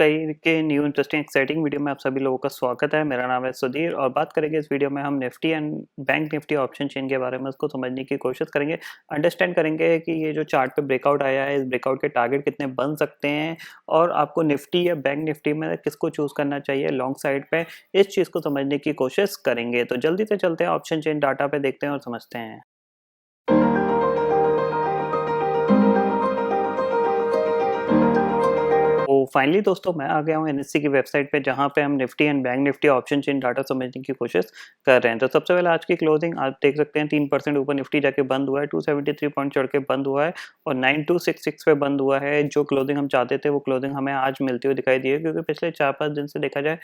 के new interesting exciting video में आप सभी लोगों का स्वागत है। मेरा नाम है सुधीर और बात करेंगे इस वीडियो में हम Nifty and bank Nifty option chain के बारे में उसको समझने की कोशिश करेंगे। अंडरस्टैंड करेंगे कि ये जो चार्ट पे ब्रेकआउट आया है, इस ब्रेकआउट के टारगेट कितने बन सकते हैं और आपको निफ्टी या बैंक निफ्टी में किसको चूज करना चाहिए लॉन्ग साइड पे, इस चीज को समझने की कोशिश करेंगे। तो जल्दी से चलते हैं ऑप्शन चेन डाटा पे, देखते हैं और समझते हैं। तो फाइनली दोस्तों मैं आ गया हूँ एनएससी की वेबसाइट पे, जहाँ पे हम Nifty and bank Nifty option chain data समझने की कोशिश कर रहे हैं। तो सबसे पहले आज की क्लोजिंग आप देख सकते हैं 3% ऊपर निफ्टी जाके बंद हुआ है, 273 पॉइंट चढ़ के बंद हुआ है और 9266 पे बंद हुआ है। जो क्लोजिंग हम चाहते थे वो क्लोजिंग हमें आज मिलती हुई दिखाई दी है, क्योंकि पिछले 4-5 दिन से देखा जाए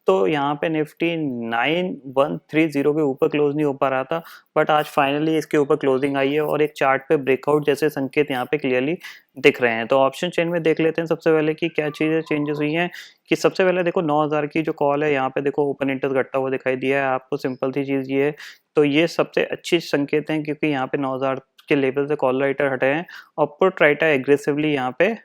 तो यहाँ पे निफ्टी 9130 के ऊपर क्लोज नहीं हो पा रहा था, बट आज फाइनली इसके ऊपर क्लोजिंग आई है और एक चार्ट पे ब्रेकआउट जैसे संकेत यहाँ पे क्लियरली दिख रहे हैं। तो ऑप्शन चेन में देख लेते हैं सबसे पहले कि क्या चीजें चेंजेस हुई हैं। कि सबसे पहले देखो 9000 की जो कॉल है, यहाँ पे देखो ओपन इंटरेस्ट घटता हुआ दिखाई दिया है आपको। सिंपल सी चीज ये है, तो ये सबसे अच्छी संकेत है, क्योंकि यहाँ पे 9000 के लेवल से कॉल राइटर हटे हैं और पुट राइटर एग्रेसिवली यहाँ पे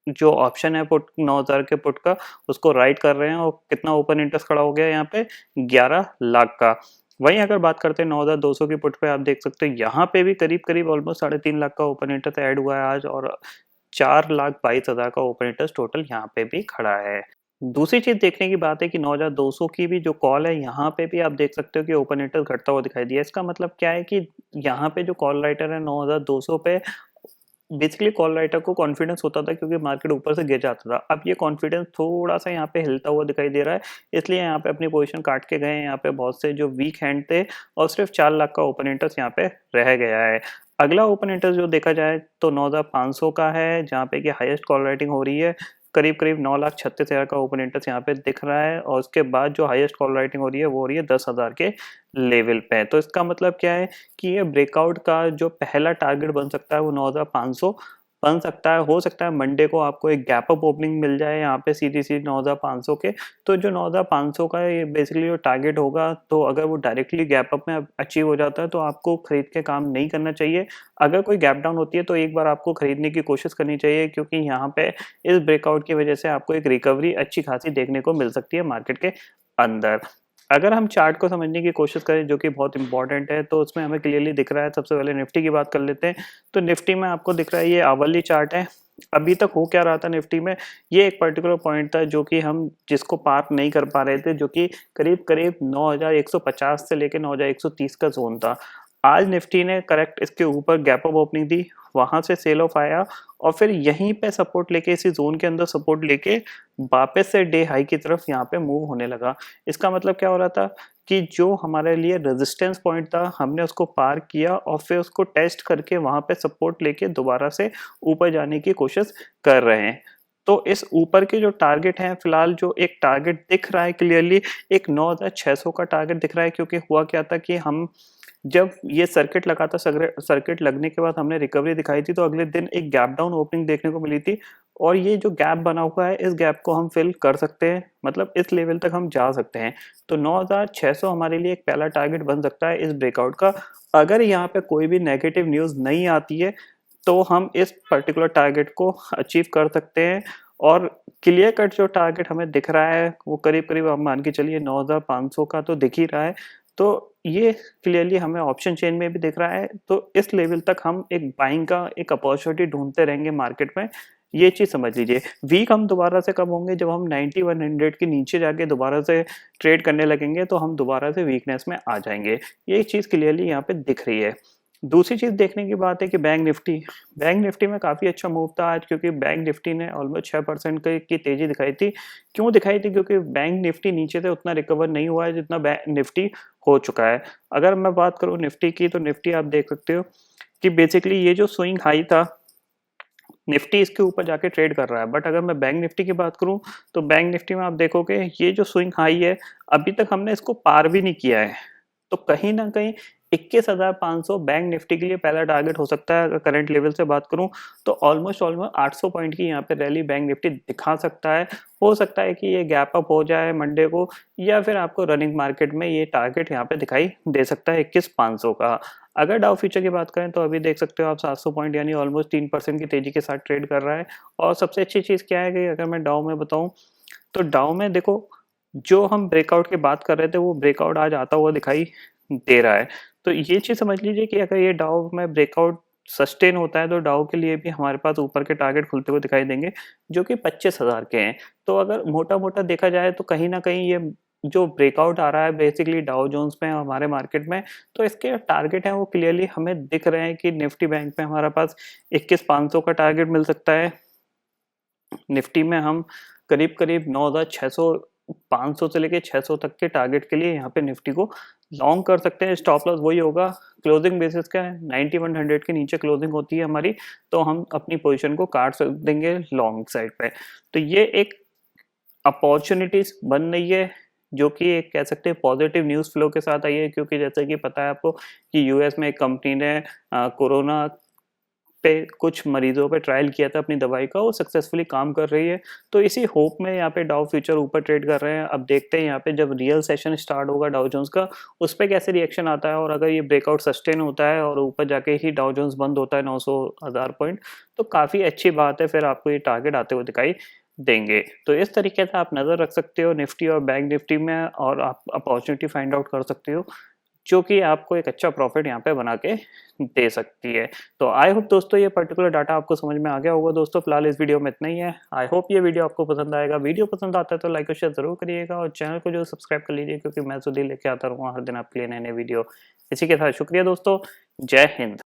जो ऑप्शन है पुट 9000 के पुट का उसको राइट कर रहे हैं। और कितना ओपन इंटरेस्ट खड़ा हो गया यहाँ पे 11 लाख का। वहीं अगर बात करते हैं 9200 की पुट पे, आप देख सकते हो यहाँ पे भी करीब करीब ऑलमोस्ट 3.5 लाख का ओपन इंटरेस्ट ऐड हुआ है आज, और 4,22,000 का ओपन इंटरेस्ट टोटल यहाँ पे भी खड़ा है। दूसरी चीज देखने की बात है कि 9200 की भी जो कॉल है, यहाँ पे भी आप देख सकते हो कि ओपन इंटरेस्ट घटता हुआ दिखाई दिया। इसका मतलब क्या है कि यहाँ पे जो कॉल राइटर है 9200 पे, बेसिकली कॉल राइटर को कॉन्फिडेंस होता था क्योंकि मार्केट ऊपर से गिर जाता था। अब ये कॉन्फिडेंस थोड़ा सा यहाँ पे हिलता हुआ दिखाई दे रहा है, इसलिए यहाँ पे अपनी पोजीशन काट के गए हैं। यहाँ पे बहुत से जो वीक हैंड थे और सिर्फ 4 लाख का ओपन इंटरेस्ट यहाँ पे रह गया है। अगला ओपन इंटरेस्ट जो देखा जाए तो 9500 का है, जहाँ पे कि हाईएस्ट कॉल राइटिंग हो रही है। करीब करीब 9,36,000 का ओपन इंटरेस्ट यहाँ पे दिख रहा है, और उसके बाद जो हाईएस्ट कॉल राइटिंग हो रही है वो हो रही है 10,000 के लेवल पे। तो इसका मतलब क्या है कि ये ब्रेकआउट का जो पहला टारगेट बन सकता है वो 9,500 बन सकता है। हो सकता है मंडे को आपको एक गैप अप ओपनिंग मिल जाए यहाँ पे सीधी 9,500 के। तो जो 9,500 का ये बेसिकली जो टारगेट होगा, तो अगर वो डायरेक्टली गैप अप में अचीव हो जाता है तो आपको खरीद के काम नहीं करना चाहिए। अगर कोई गैप डाउन होती है तो एक बार आपको खरीदने की कोशिश करनी चाहिए, क्योंकि यहाँ पे इस ब्रेकआउट की वजह से आपको एक रिकवरी अच्छी खासी देखने को मिल सकती है मार्केट के अंदर। अगर हम चार्ट को समझने की कोशिश करें, जो कि बहुत इंपॉर्टेंट है, तो उसमें हमें क्लियरली दिख रहा है। सबसे पहले निफ्टी की बात कर लेते हैं। तो निफ्टी में आपको दिख रहा है ये आवली चार्ट है। अभी तक हो क्या रहा था निफ्टी में, ये एक पर्टिकुलर पॉइंट था जो कि हम जिसको पार नहीं कर पा रहे थे, जो कि करीब करीब 9150 से लेकर 9130 का जोन था। आज निफ्टी ने करेक्ट इसके ऊपर गैप अप ओपनिंग दी, वहां से सेल ऑफ आया और फिर यहीं पे सपोर्ट लेके, इसी जोन के अंदर सपोर्ट लेके वापस से डे हाई की तरफ यहाँ पे मूव होने लगा। इसका मतलब क्या हो रहा था कि जो हमारे लिए रेजिस्टेंस पॉइंट था, हमने उसको पार किया और फिर उसको टेस्ट करके वहां पे सपोर्ट लेके दोबारा से ऊपर जाने की कोशिश कर रहे हैं। तो इस ऊपर के जो टारगेट हैं, फिलहाल जो एक टारगेट दिख रहा है क्लियरली, एक 9600 का टारगेट दिख रहा है। क्योंकि हुआ क्या था कि हम जब ये सर्किट लगा था, सर्किट लगने के बाद हमने रिकवरी दिखाई थी, तो अगले दिन एक गैप डाउन ओपनिंग देखने को मिली थी। और ये जो गैप बना हुआ है, इस गैप को हम फिल कर सकते हैं, मतलब इस लेवल तक हम जा सकते हैं। तो 9600 हमारे लिए एक पहला टारगेट बन सकता है इस ब्रेकआउट का। अगर यहाँ पे कोई भी नेगेटिव न्यूज नहीं आती है तो हम इस पर्टिकुलर टारगेट को अचीव कर सकते हैं। और क्लियर कट जो टारगेट हमें दिख रहा है वो करीब करीब आप मान के चलिए 9500 का तो दिख ही रहा है। तो ये क्लियरली हमें ऑप्शन चेन में भी दिख रहा है। तो इस लेवल तक हम एक बाइंग का एक अपॉर्चुनिटी ढूंढते रहेंगे मार्केट में, ये चीज समझ लीजिए। वीक हम दोबारा से कब होंगे, जब हम 9100 के नीचे जाके दोबारा से ट्रेड करने लगेंगे, तो हम दोबारा से वीकनेस में आ जाएंगे। ये चीज क्लियरली यहाँ पे दिख रही है। दूसरी चीज देखने की बात है कि बैंक निफ्टी में काफी अच्छा मूव था आज, क्योंकि बैंक निफ्टी ने ऑलमोस्ट 6% की तेजी दिखाई थी। क्यों दिखाई थी? क्योंकि बैंक निफ्टी नीचे से उतना रिकवर नहीं हुआ है जितना बैंक निफ्टी हो चुका है। अगर मैं बात करूं निफ्टी की, तो निफ्टी आप देख सकते हो कि बेसिकली ये जो स्विंग हाई था, निफ्टी इसके ऊपर जाके ट्रेड कर रहा है। बट अगर मैं बैंक निफ्टी की बात करूं, तो बैंक निफ्टी में आप देखोगे ये जो स्विंग हाई है, अभी तक हमने इसको पार भी नहीं किया है। तो कहीं ना कहीं 21,500 बैंक निफ्टी के लिए पहला टारगेट हो सकता है। अगर करंट लेवल से बात करूं तो ऑलमोस्ट 800 पॉइंट की यहाँ पे रैली बैंक निफ्टी दिखा सकता है। हो सकता है कि ये गैप अप हो जाए मंडे को, या फिर आपको रनिंग मार्केट में ये टारगेट यहाँ पे दिखाई दे सकता है 21,500 का। अगर डाउ फ्यूचर की बात करें तो अभी देख सकते हो आप 700 पॉइंट यानी ऑलमोस्ट 3% की तेजी के साथ ट्रेड कर रहा है। और सबसे अच्छी चीज़ क्या है कि अगर मैं डाउ में बताऊं तो डाउ में देखो, जो हम ब्रेकआउट की बात कर रहे थे वो ब्रेकआउट आज आता हुआ दिखाई दे रहा है। तो ये चीज़ समझ लीजिए कि अगर ये डाउ में ब्रेकआउट सस्टेन होता है तो डाउ के लिए भी हमारे पास ऊपर के टारगेट खुलते हुए दिखाई देंगे, जो कि 25,000 के हैं। तो अगर मोटा-मोटा देखा जाए तो कहीं न कहीं ये जो ब्रेकआउट आ रहा है बेसिकली डाउ जोन्स में हमारे मार्केट में, तो इसके टारगेट हैं वो क्लियरली हमें दिख रहे हैं कि निफ्टी बैंक में हमारे पास 21,500 का टारगेट मिल सकता है। निफ्टी में हम करीब-करीब 9,600 500 से लेके 600 तक के टारगेट के लिए यहाँ पे निफ्टी को लॉन्ग कर सकते हैं। स्टॉप लॉस वही होगा क्लोजिंग बेसिस का 9100 के नीचे क्लोजिंग होती है हमारी, तो हम अपनी पोजीशन को काट देंगे लॉन्ग साइड पे। तो ये एक अपॉर्चुनिटीज बन रही है, जो कि एक कह सकते हैं पॉजिटिव न्यूज़ फ्लो के साथ आई है, क्योंकि जैसे कि पता है आपको कि यूएस में एक कंपनी ने कोरोना पे कुछ मरीजों पे ट्रायल किया था अपनी दवाई का, वो सक्सेसफुली काम कर रही है। तो इसी होप में यहाँ पे डाउ फ्यूचर ऊपर ट्रेड कर रहे हैं। अब देखते हैं यहाँ पे जब रियल सेशन स्टार्ट होगा डाउ जोन्स का, उस पे कैसे रिएक्शन आता है, और अगर ये ब्रेकआउट सस्टेन होता है और ऊपर जाके ही डाउ जोन्स बंद होता है 900,000 पॉइंट, तो काफ़ी अच्छी बात है, फिर आपको ये टारगेट आते हुए दिखाई देंगे। तो इस तरीके से आप नज़र रख सकते हो निफ्टी और बैंक निफ्टी में, और आप अपॉर्चुनिटी फाइंड आउट कर सकते हो, जो कि आपको एक अच्छा प्रॉफिट यहाँ पे बना के दे सकती है। तो आई होप दोस्तों ये पर्टिकुलर डाटा आपको समझ में आ गया होगा। दोस्तों फिलहाल इस वीडियो में इतना ही है। आई होप ये वीडियो आपको पसंद आएगा। वीडियो पसंद आता है तो लाइक और शेयर जरूर करिएगा, और चैनल को जो सब्सक्राइब कर लीजिए, क्योंकि मैं सुधीर लेके आता रहूँगा हर दिन आपके लिए नए नए वीडियो। इसी के साथ शुक्रिया दोस्तों, जय हिंद।